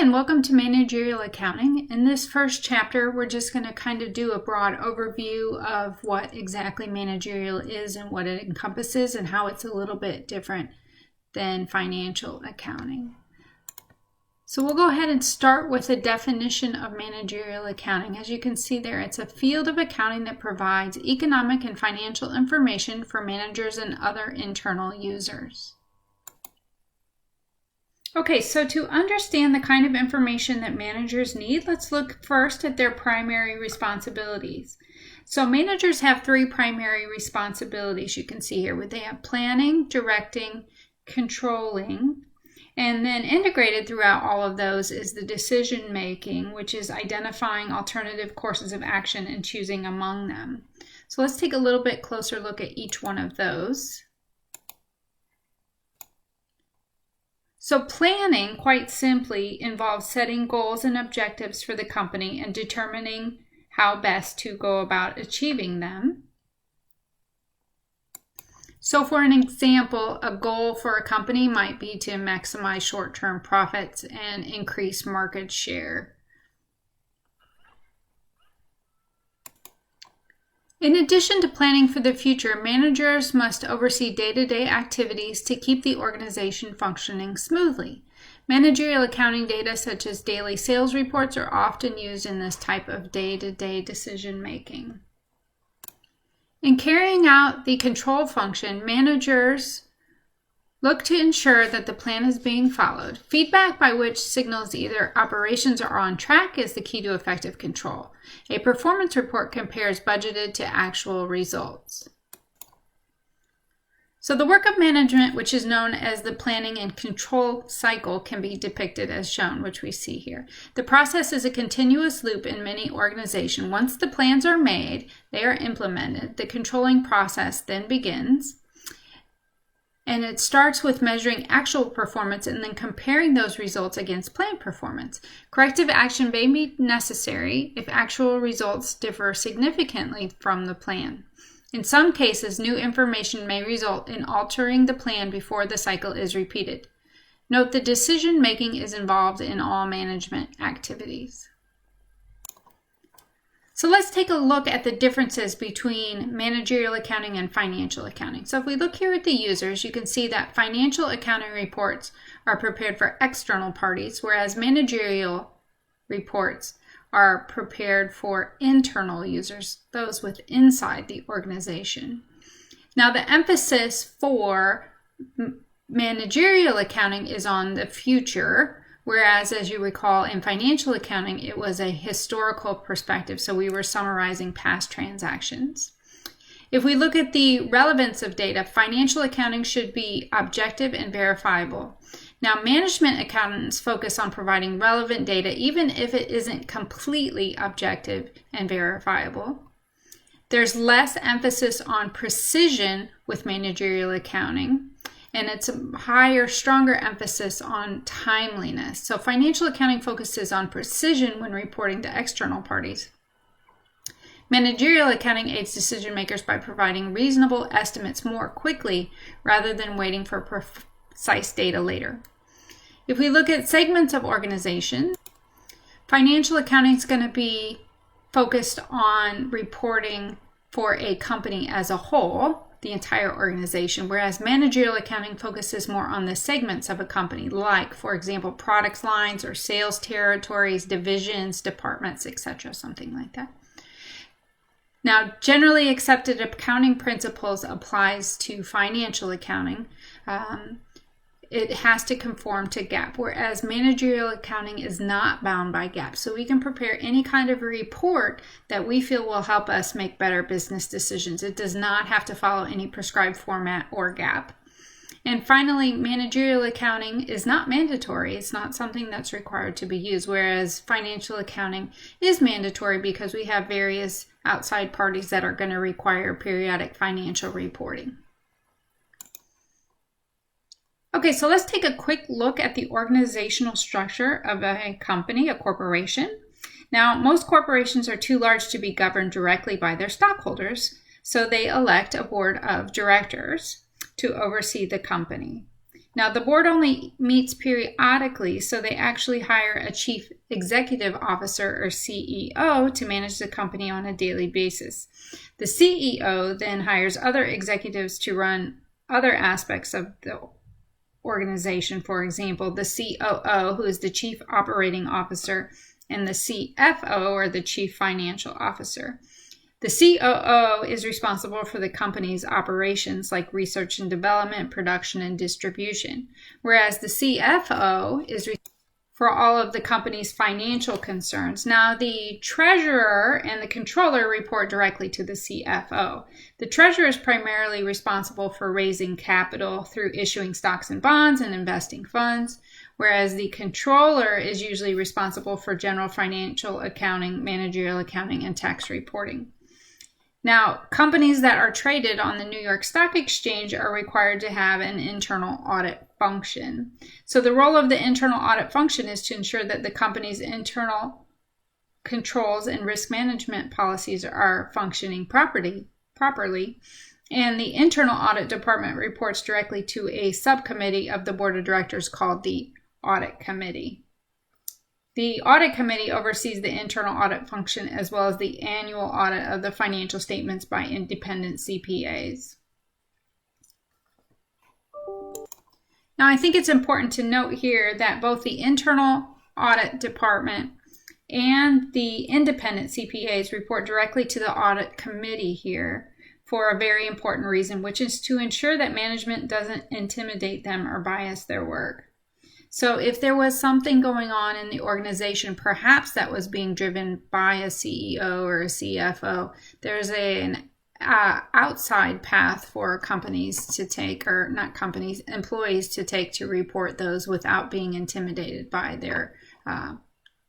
and welcome to Managerial Accounting. In this first chapter, we're just going to kind of do a broad overview of what exactly managerial is and what it encompasses and how it's a little bit different than financial accounting. So we'll go ahead and start with a definition of managerial accounting. As you can see there, it's a field of accounting that provides economic and financial information for managers and other internal users. Okay, so to understand the kind of information that managers need, let's look first at their primary responsibilities. So managers have three primary responsibilities you can see here. They have planning, directing, controlling, and then integrated throughout all of those is the decision making, which is identifying alternative courses of action and choosing among them. So let's take a little bit closer look at each one of those. So planning, quite simply, involves setting goals and objectives for the company and determining how best to go about achieving them. So for an example, a goal for a company might be to maximize short-term profits and increase market share. In addition to planning for the future, managers must oversee day-to-day activities to keep the organization functioning smoothly. Managerial accounting data such as daily sales reports are often used in this type of day-to-day decision-making. In carrying out the control function, managers look to ensure that the plan is being followed. Feedback by which signals either operations are on track is the key to effective control. A performance report compares budgeted to actual results. So the work of management, which is known as the planning and control cycle, can be depicted as shown, which we see here. The process is a continuous loop in many organizations. Once the plans are made, they are implemented. The controlling process then begins. And it starts with measuring actual performance and then comparing those results against planned performance. Corrective action may be necessary if actual results differ significantly from the plan. In some cases, new information may result in altering the plan before the cycle is repeated. Note the decision making is involved in all management activities. So let's take a look at the differences between managerial accounting and financial accounting. So if we look here at the users, you can see that financial accounting reports are prepared for external parties, whereas managerial reports are prepared for internal users, those with inside the organization. Now the emphasis for managerial accounting is on the future, whereas, as you recall, in financial accounting, it was a historical perspective, so we were summarizing past transactions. If we look at the relevance of data, financial accounting should be objective and verifiable. Now, management accountants focus on providing relevant data, even if it isn't completely objective and verifiable. There's less emphasis on precision with managerial accounting, and it's a higher, stronger emphasis on timeliness. So financial accounting focuses on precision when reporting to external parties. Managerial accounting aids decision makers by providing reasonable estimates more quickly rather than waiting for precise data later. If we look at segments of organizations, financial accounting is going to be focused on reporting for a company as a whole, the entire organization, whereas managerial accounting focuses more on the segments of a company, like, for example, product lines or sales territories, divisions, departments, etc., something like that. Now, generally accepted accounting principles applies to financial accounting. It has to conform to GAAP, whereas managerial accounting is not bound by GAAP. So we can prepare any kind of report that we feel will help us make better business decisions. It does not have to follow any prescribed format or GAAP. And finally, managerial accounting is not mandatory. It's not something that's required to be used, whereas financial accounting is mandatory because we have various outside parties that are going to require periodic financial reporting. Okay, so let's take a quick look at the organizational structure of a company, a corporation. Now, most corporations are too large to be governed directly by their stockholders, so they elect a board of directors to oversee the company. Now, the board only meets periodically, so they actually hire a chief executive officer or CEO to manage the company on a daily basis. The CEO then hires other executives to run other aspects of the organization. For example, the COO, who is the chief operating officer, and the CFO, or the chief financial officer. The COO is responsible for the company's operations like research and development, production, and distribution, whereas the CFO is responsible for all of the company's financial concerns. Now, the treasurer and the controller report directly to the CFO. The treasurer is primarily responsible for raising capital through issuing stocks and bonds and investing funds, whereas the controller is usually responsible for general financial accounting, managerial accounting, and tax reporting. Now, companies that are traded on the New York Stock Exchange are required to have an internal audit function. So the role of the internal audit function is to ensure that the company's internal controls and risk management policies are functioning properly. And the internal audit department reports directly to a subcommittee of the board of directors called the Audit Committee. The Audit Committee oversees the internal audit function as well as the annual audit of the financial statements by independent CPAs. Now, I think it's important to note here that both the internal audit department and the independent CPAs report directly to the Audit Committee here for a very important reason, which is to ensure that management doesn't intimidate them or bias their work. So if there was something going on in the organization, perhaps that was being driven by a CEO or a CFO, there's an outside path for companies to take, or not companies, employees to take to report those without being intimidated by their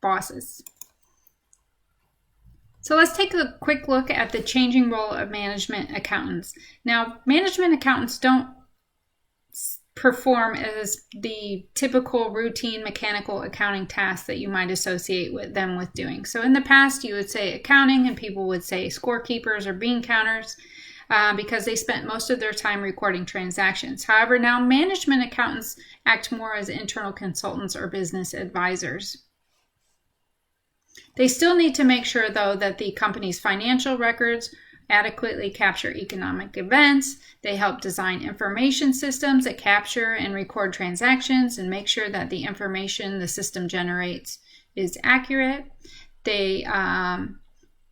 bosses. So let's take a quick look at the changing role of management accountants. Now, management accountants don't perform as the typical routine mechanical accounting tasks that you might associate with them with doing. So in the past, you would say accounting and people would say scorekeepers or bean counters because they spent most of their time recording transactions. However, now management accountants act more as internal consultants or business advisors. They still need to make sure, though, that the company's financial records adequately capture economic events. They help design information systems that capture and record transactions and make sure that the information the system generates is accurate. They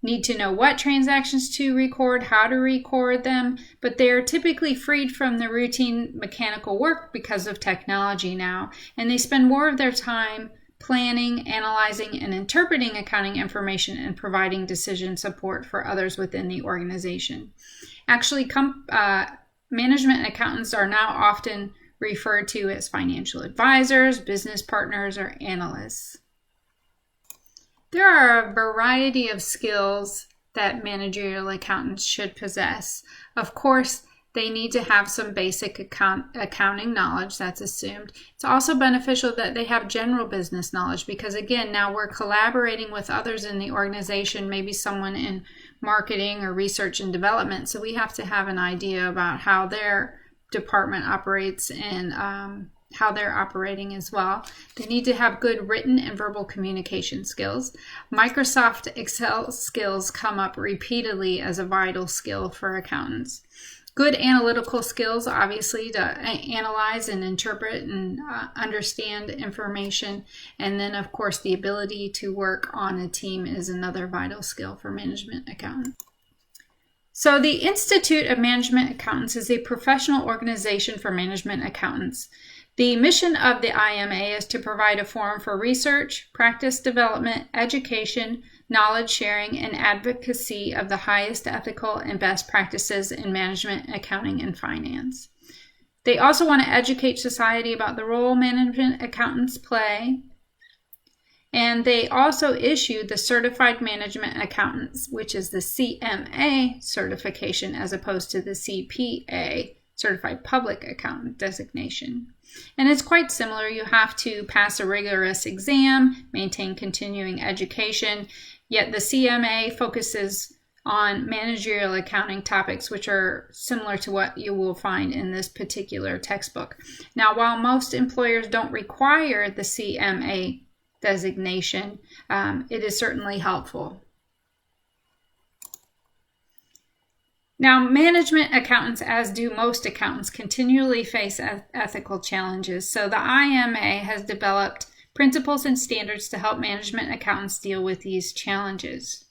need to know what transactions to record, how to record them, but they are typically freed from the routine mechanical work because of technology now, and they spend more of their time planning, analyzing, and interpreting accounting information and providing decision support for others within the organization. Actually, management accountants are now often referred to as financial advisors, business partners, or analysts. There are a variety of skills that managerial accountants should possess. Of course, they need to have some basic accounting knowledge, that's assumed. It's also beneficial that they have general business knowledge because, again, now we're collaborating with others in the organization, maybe someone in marketing or research and development. So we have to have an idea about how their department operates and how they're operating as well. They need to have good written and verbal communication skills. Microsoft Excel skills come up repeatedly as a vital skill for accountants. Good analytical skills, obviously, to analyze and interpret and understand information. And then, of course, the ability to work on a team is another vital skill for management accountants. So the Institute of Management Accountants is a professional organization for management accountants. The mission of the IMA is to provide a forum for research, practice development, education, knowledge sharing, and advocacy of the highest ethical and best practices in management, accounting, and finance. They also want to educate society about the role management accountants play. And they also issue the Certified Management Accountants, which is the CMA certification as opposed to the CPA, Certified Public Accountant designation. And it's quite similar. You have to pass a rigorous exam, maintain continuing education, yet the CMA focuses on managerial accounting topics, which are similar to what you will find in this particular textbook. Now, while most employers don't require the CMA designation, it is certainly helpful. Now, management accountants, as do most accountants, continually face ethical challenges. So the IMA has developed principles and standards to help management accountants deal with these challenges.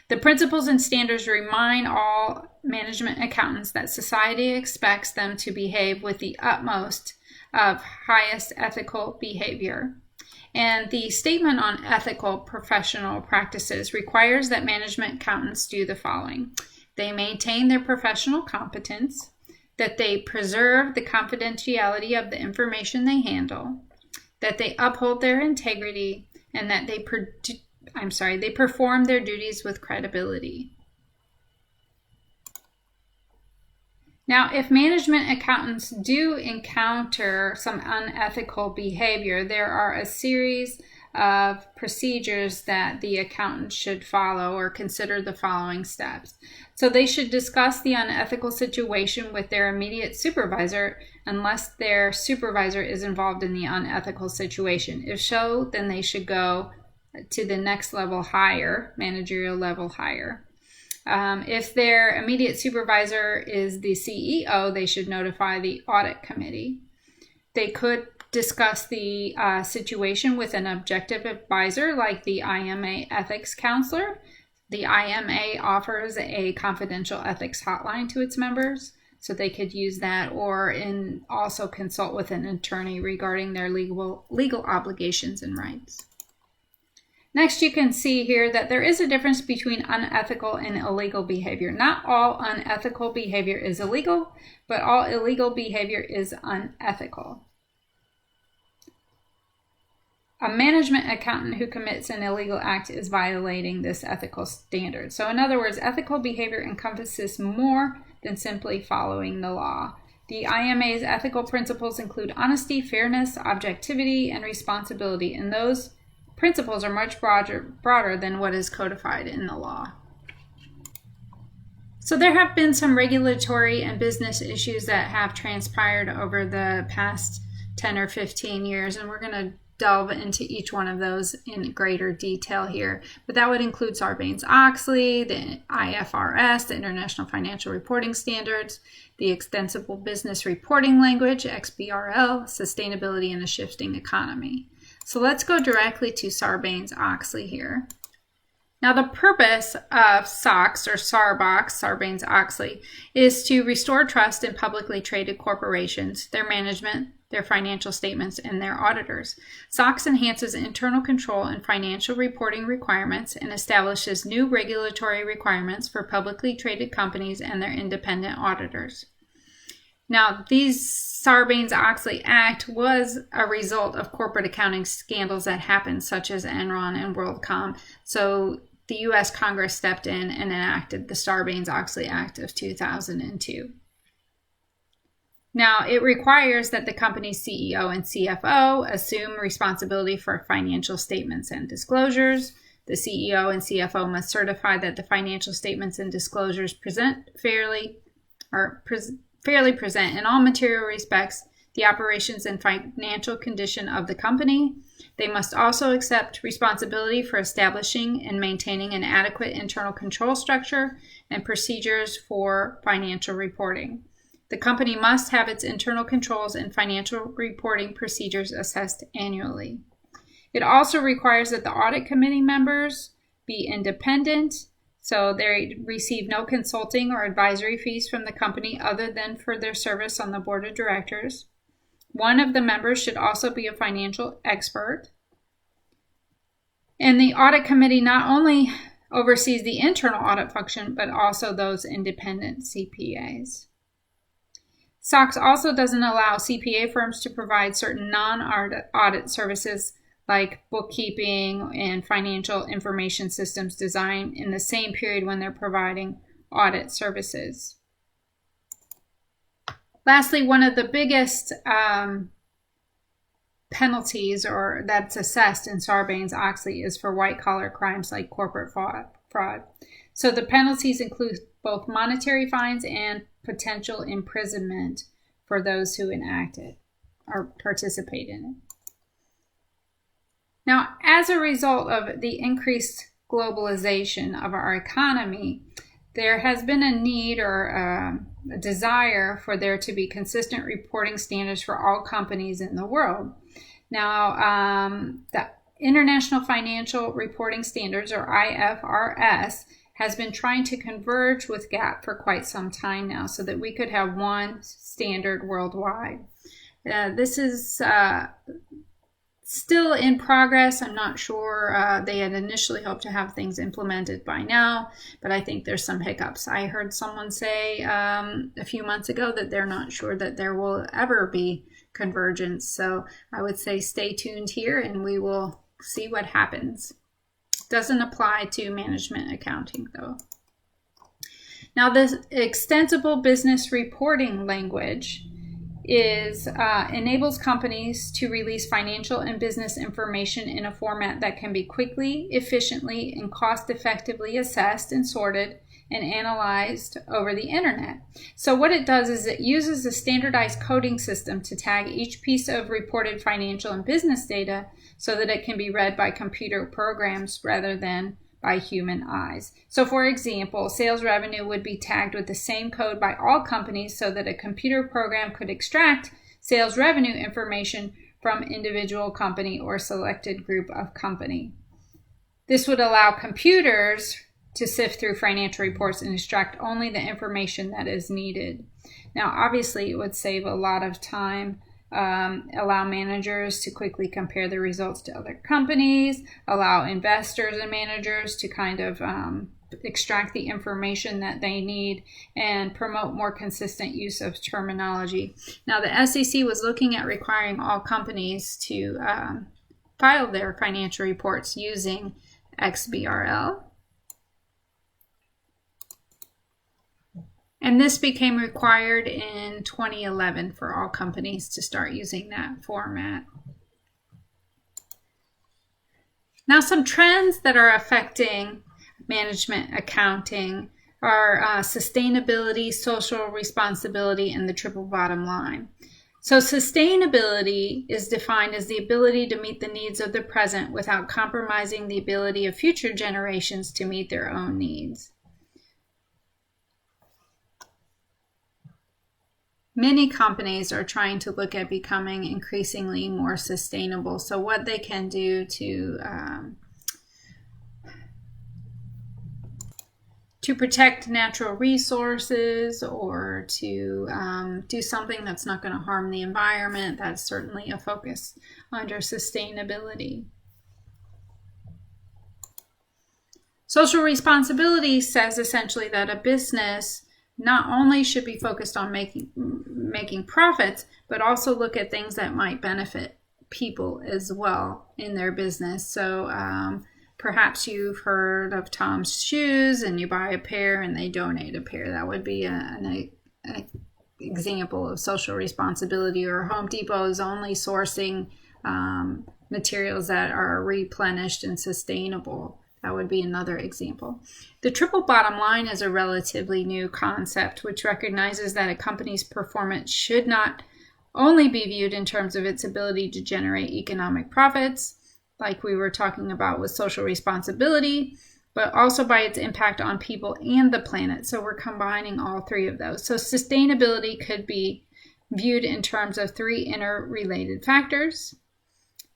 The principles and standards remind all management accountants that society expects them to behave with the utmost of highest ethical behavior. And the statement on ethical professional practices requires that management accountants do the following. They maintain their professional competence, that they preserve the confidentiality of the information they handle, that they uphold their integrity, and that they perform their duties with credibility. Now, if management accountants do encounter some unethical behavior, there are a series of procedures that the accountant should follow or consider the following steps. So they should discuss the unethical situation with their immediate supervisor unless their supervisor is involved in the unethical situation. If so, then they should go to the next level higher, managerial level higher. If their immediate supervisor is the CEO, they should notify the audit committee. They could discuss the situation with an objective advisor like the IMA ethics counselor. The IMA offers a confidential ethics hotline to its members, so they could use that, or also consult with an attorney regarding their legal obligations and rights. Next, you can see here that there is a difference between unethical and illegal behavior. Not all unethical behavior is illegal, but all illegal behavior is unethical. A management accountant who commits an illegal act is violating this ethical standard. So in other words, ethical behavior encompasses more than simply following the law. The IMA's ethical principles include honesty, fairness, objectivity, and responsibility, and those principles are much broader than what is codified in the law. So there have been some regulatory and business issues that have transpired over the past 10 or 15 years, and we're going to delve into each one of those in greater detail here. But that would include Sarbanes-Oxley, the IFRS, the International Financial Reporting Standards, the Extensible Business Reporting Language, XBRL, sustainability in a shifting economy. So let's go directly to Sarbanes-Oxley here. Now, the purpose of SOX or Sarbanes-Oxley is to restore trust in publicly traded corporations, their management, their financial statements, and their auditors. SOX enhances internal control and financial reporting requirements and establishes new regulatory requirements for publicly traded companies and their independent auditors. Now, these Sarbanes-Oxley Act was a result of corporate accounting scandals that happened, such as Enron and WorldCom. So the U.S. Congress stepped in and enacted the Sarbanes-Oxley Act of 2002. Now, it requires that the company's CEO and CFO assume responsibility for financial statements and disclosures. The CEO and CFO must certify that the financial statements and disclosures fairly present in all material respects the operations and financial condition of the company. They must also accept responsibility for establishing and maintaining an adequate internal control structure and procedures for financial reporting. The company must have its internal controls and financial reporting procedures assessed annually. It also requires that the audit committee members be independent, so they receive no consulting or advisory fees from the company other than for their service on the board of directors. One of the members should also be a financial expert. And the audit committee not only oversees the internal audit function, but also those independent CPAs. SOX also doesn't allow CPA firms to provide certain non-audit services like bookkeeping and financial information systems designed in the same period when they're providing audit services. Lastly, one of the biggest penalties that's assessed in Sarbanes-Oxley is for white-collar crimes like corporate fraud. So the penalties include both monetary fines and potential imprisonment for those who enact it or participate in it. Now, as a result of the increased globalization of our economy, there has been a need or a desire for there to be consistent reporting standards for all companies in the world. Now, the International Financial Reporting Standards, or IFRS, has been trying to converge with GAAP for quite some time now so that we could have one standard worldwide. This is still in progress. I'm not sure. They had initially hoped to have things implemented by now, but I think there's some hiccups. I heard someone say a few months ago that they're not sure that there will ever be convergence. So I would say stay tuned here and we will see what happens. Doesn't apply to management accounting though. Now, this extensible business reporting language enables companies to release financial and business information in a format that can be quickly, efficiently, and cost-effectively assessed and sorted and analyzed over the internet. So what it does is it uses a standardized coding system to tag each piece of reported financial and business data so that it can be read by computer programs rather than by human eyes. So for example, sales revenue would be tagged with the same code by all companies so that a computer program could extract sales revenue information from individual company or selected group of company. This would allow computers to sift through financial reports and extract only the information that is needed. Now, obviously, it would save a lot of time, allow managers to quickly compare the results to other companies, allow investors and managers to kind of extract the information that they need, and promote more consistent use of terminology. Now, the SEC was looking at requiring all companies to file their financial reports using XBRL. And this became required in 2011 for all companies to start using that format. Now, some trends that are affecting management accounting are sustainability, social responsibility, and the triple bottom line. So sustainability is defined as the ability to meet the needs of the present without compromising the ability of future generations to meet their own needs. Many companies are trying to look at becoming increasingly more sustainable. So what they can do to protect natural resources or to do something that's not going to harm the environment, that's certainly a focus under sustainability. Social responsibility says essentially that a business not only should be focused on making profits, but also look at things that might benefit people as well in their business. So perhaps you've heard of Tom's Shoes and you buy a pair and they donate a pair. That would be an example of social responsibility. Or Home Depot is only sourcing materials that are replenished and sustainable. That would be another example. The triple bottom line is a relatively new concept which recognizes that a company's performance should not only be viewed in terms of its ability to generate economic profits, like we were talking about with social responsibility, but also by its impact on people and the planet. So we're combining all three of those. So sustainability could be viewed in terms of three interrelated factors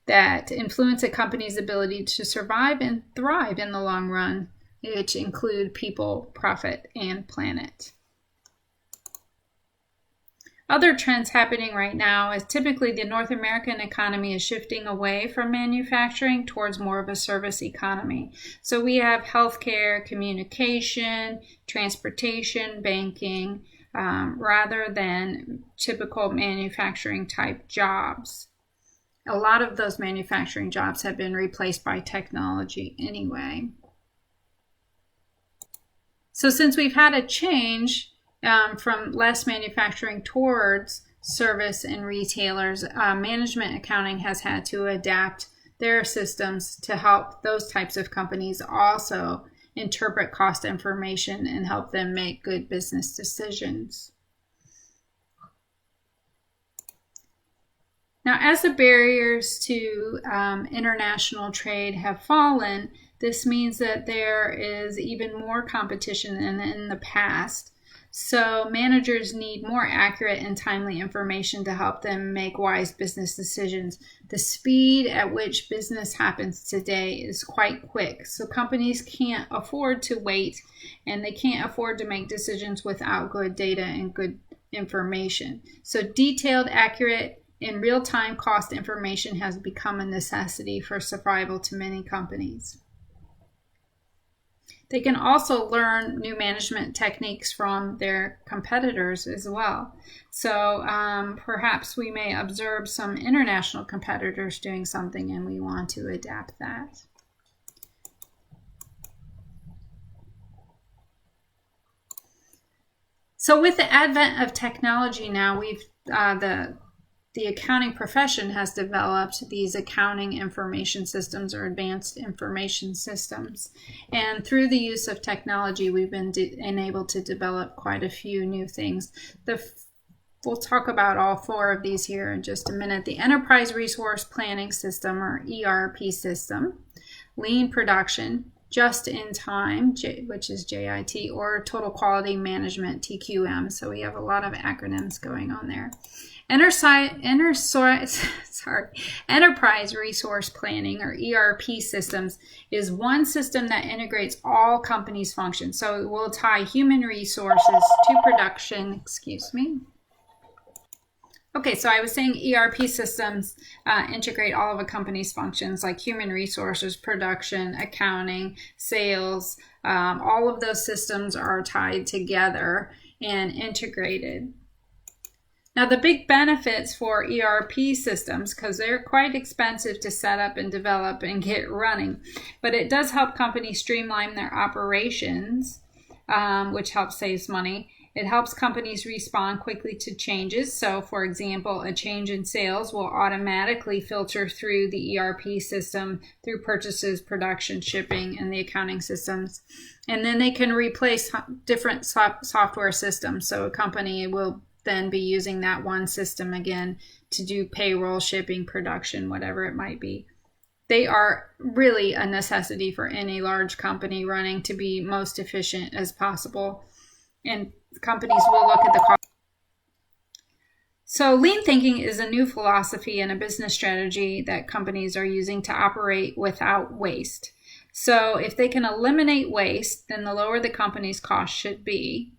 that influence a company's ability to survive and thrive in the long run, which include people, profit, and planet. Other trends happening right now is typically the North American economy is shifting away from manufacturing towards more of a service economy. So we have healthcare, communication, transportation, banking, rather than typical manufacturing type jobs. A lot of those manufacturing jobs have been replaced by technology anyway. So since we've had a change from less manufacturing towards service and retailers, management accounting has had to adapt their systems to help those types of companies also interpret cost information and help them make good business decisions. Now, as the barriers to international trade have fallen, this means that there is even more competition than in the past. So managers need more accurate and timely information to help them make wise business decisions. The speed at which business happens today is quite quick, so companies can't afford to wait, and they can't afford to make decisions without good data and good information. So detailed, accurate, in real-time cost information has become a necessity for survival to many companies. They can also learn new management techniques from their competitors as well. So perhaps we may observe some international competitors doing something and we want to adapt that. So with the advent of technology now, the accounting profession has developed these accounting information systems or advanced information systems. And through the use of technology, we've been enabled to develop quite a few new things. We'll talk about all four of these here in just a minute. The Enterprise Resource Planning System, or ERP system, Lean Production, Just-in-Time, which is JIT, or Total Quality Management, TQM. So we have a lot of acronyms going on there. Enterprise Resource Planning, or ERP systems, is one system that integrates all companies' functions. So it will tie human resources to production. Okay, so I was saying ERP systems integrate all of a company's functions like human resources, production, accounting, sales. All of those systems are tied together and integrated. Now, the big benefits for ERP systems, because they're quite expensive to set up and develop and get running, but it does help companies streamline their operations, which helps save money. It helps companies respond quickly to changes. So, for example, a change in sales will automatically filter through the ERP system, through purchases, production, shipping, and the accounting systems. And then they can replace different software systems. So a company will then be using that one system again to do payroll, shipping, production, whatever it might be. They are really a necessity for any large company running to be most efficient as possible. And companies will look at the cost. So lean thinking is a new philosophy and a business strategy that companies are using to operate without waste. So if they can eliminate waste, then the lower the company's cost should be.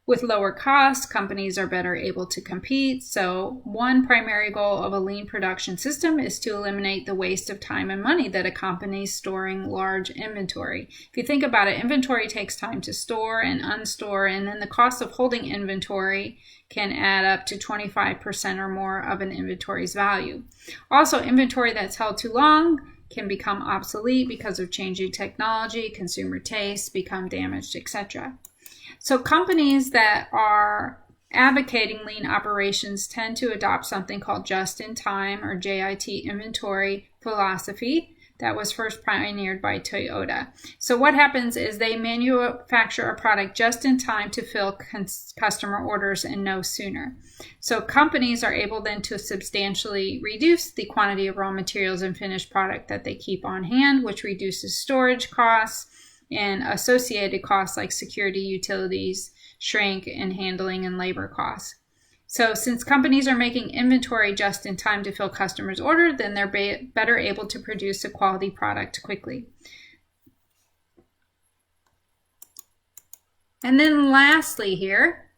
With lower costs, companies are better able to compete. So one primary goal of a lean production system is to eliminate the waste of time and money that accompanies storing large inventory. If you think about it, inventory takes time to store and unstore, and then the cost of holding inventory can add up to 25% or more of an inventory's value. Also, inventory that's held too long can become obsolete because of changing technology, consumer tastes become damaged, etc. So companies that are advocating lean operations tend to adopt something called just-in-time, or JIT, inventory philosophy that was first pioneered by Toyota. So what happens is they manufacture a product just in time to fill customer orders and no sooner. So companies are able then to substantially reduce the quantity of raw materials and finished product that they keep on hand, which reduces storage costs and associated costs like security, utilities, shrink, and handling and labor costs. So since companies are making inventory just in time to fill customers' order, then they're better able to produce a quality product quickly. And then lastly here,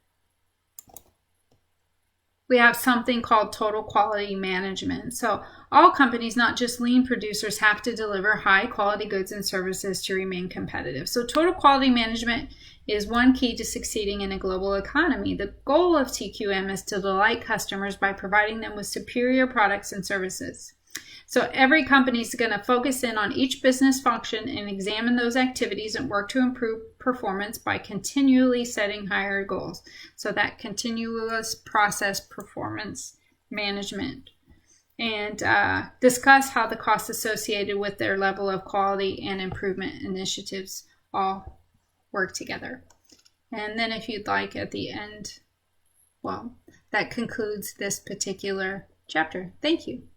we have something called total quality management. So all companies, not just lean producers, have to deliver high quality goods and services to remain competitive. So total quality management is one key to succeeding in a global economy. The goal of TQM is to delight customers by providing them with superior products and services. So every company is going to focus in on each business function and examine those activities and work to improve performance by continually setting higher goals. So that continuous process performance management. and discuss how the costs associated with their level of quality and improvement initiatives all work together. And then if you'd like at the end, well, that concludes this particular chapter. Thank you.